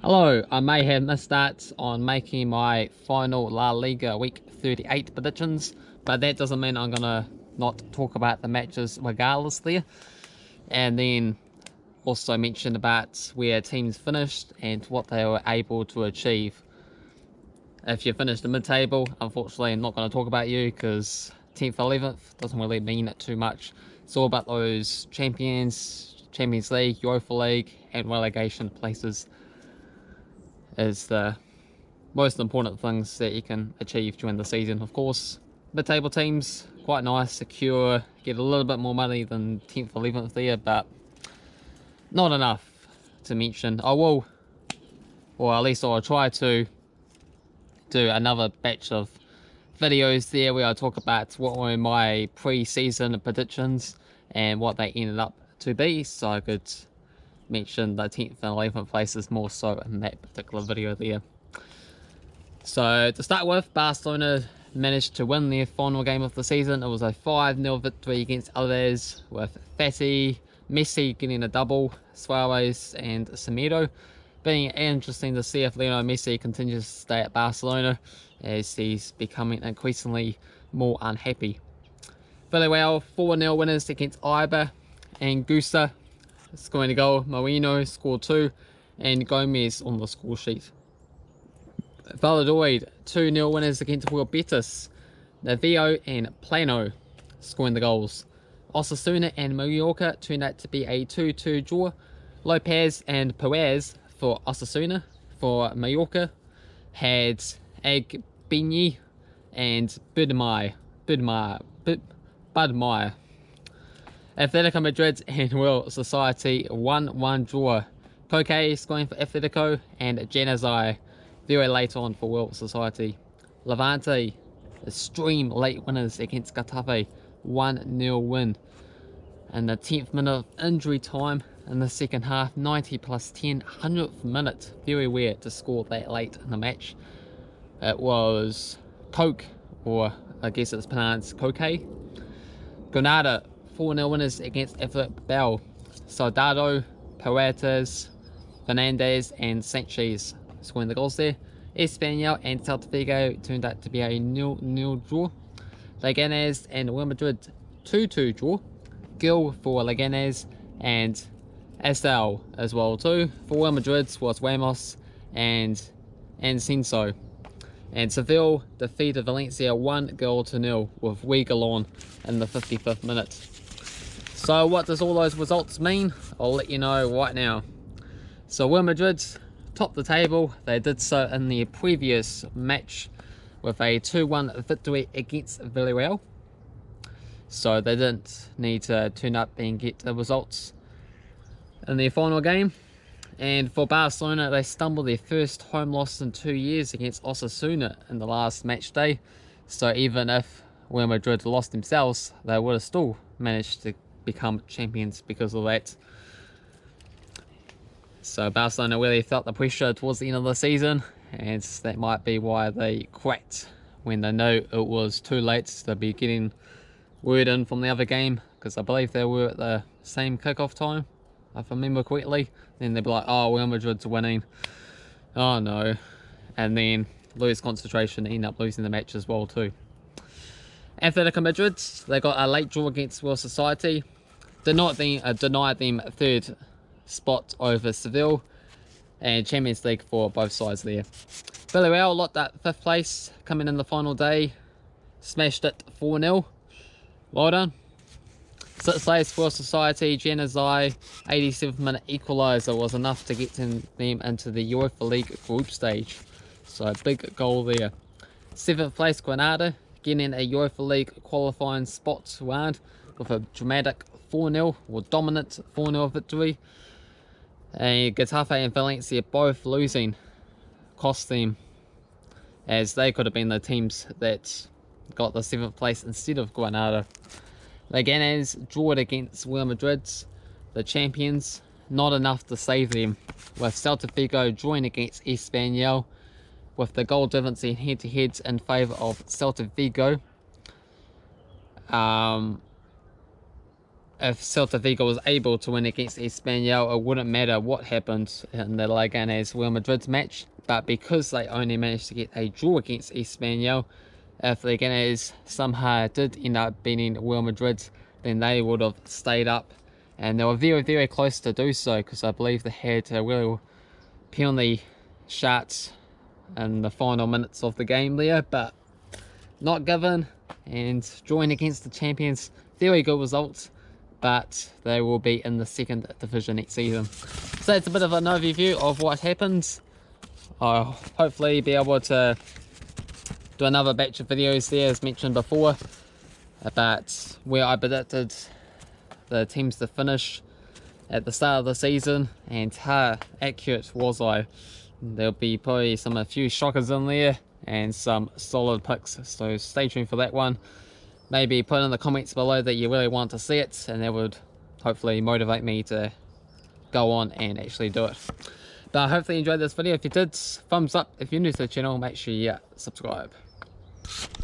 Hello, I may have missed out on making my final La Liga Week 38 predictions, but that doesn't mean I'm going to not talk about the matches regardless there. And then also mention about where teams finished and what they were able to achieve. If you finished the mid-table, unfortunately I'm not going to talk about you because 10th, 11th doesn't really mean too much. It's all about those Champions League, Europa League and relegation places is the most important things that you can achieve during the season. Of course, mid-table teams, quite nice, secure, get a little bit more money than 10th, 11th there, but not enough to mention. I will, or at least I'll try to do another batch of videos there where I talk about what were my pre-season predictions and what they ended up to be, so I could mention the 10th and 11th places more so in that particular video there. So to start with, Barcelona managed to win their final game of the season. It was a 5-0 victory against Alaves with Fati, Messi getting a double, Suarez and Semedo. Being interesting to see if Lionel Messi continues to stay at Barcelona as he's becoming increasingly more unhappy. Villarreal 4-0 winners against Eibar, and Gusa scoring a goal. Marino scored 2 and Gomez on the score sheet. Valladolid 2-0 winners against Betis. Navillo and Plano scoring the goals. Osasuna and Mallorca turned out to be a 2-2 draw. Lopez and Perez for Osasuna. For Mallorca had Agbini and Budmeier. Atletico Madrid and Real Society 1-1 draw. Koke scoring for Atletico and Januzaj very late on for Real Society. Levante extreme late winners against Getafe, 1-0 win. And the 10th minute of injury time in the second half, 90 plus 10, 100th minute. Very weird to score that late in the match. It was Coke, or I guess it's pronounced Koke. Granada 4-0 winners against Athletic Bilbao. Soldado, Puertas, Fernandez and Sanchez scoring the goals there. Espanyol and Celtavigo turned out to be a 0-0 draw. Leganes and Real Madrid 2-2 draw. Gil for Leganes and Estel as well too. For Real Madrid was Ramos and Senso. And Seville defeated Valencia 1-0 with Weigel in the 55th minute. So what does all those results mean? I'll let you know right now. So Real Madrid topped the table. They did so in their previous match with a 2-1 victory against Villarreal. So they didn't need to turn up and get the results in their final game. And for Barcelona, they stumbled their first home loss in 2 years against Osasuna in the last match day. So even if Real Madrid lost themselves, they would have still managed to become champions because of that. So Barcelona really felt the pressure towards the end of the season, and that might be why they cracked when they knew it was too late to be getting word in from the other game, because I believe they were at the same kickoff time, if I remember correctly. Then they'd be like, oh, Real Madrid's winning. Oh no. And then lose concentration and end up losing the match as well too. Atletico Madrid, they got a late draw against Real Society. Denied them third spot over Seville, and Champions League for both sides there. Villarreal locked up 5th place, coming in the final day, smashed it 4-0. Well done. 6th place for Society, Januzaj, 87th minute equaliser was enough to get them into the Europa League group stage. So big goal there. 7th place Granada, getting a Europa League qualifying spot round with a dramatic 4-0 or dominant 4-0 victory. And Getafe and Valencia both losing cost them, as they could have been the teams that got the 7th place instead of Granada. Leganes drawed against Real Madrid, the champions, not enough to save them, with Celtavigo drawing against Espanyol, with the goal difference in head-to-heads in favour of Celtavigo. if Celtavigo was able to win against Espanyol, it wouldn't matter what happened in the Leganes Real Madrid match. But because they only managed to get a draw against Espanyol, if Leganes somehow did end up beating Real Madrid, then they would have stayed up. And they were very, very close to do so, because I believe they had a real penalty shot in the final minutes of the game there, but not given. And drawing against the champions, very good results, but they will be in the second division next season. So it's a bit of an overview of what happens. I'll hopefully be able to do another batch of videos there, as mentioned before, about where I predicted the teams to finish at the start of the season and how accurate was I. There'll be probably a few shockers in there and some solid picks, so stay tuned for that one. Maybe put in the comments below that you really want to see it, and that would hopefully motivate me to go on and actually do it. But hopefully you enjoyed this video. If you did, thumbs up. If you're new to the channel, make sure you subscribe.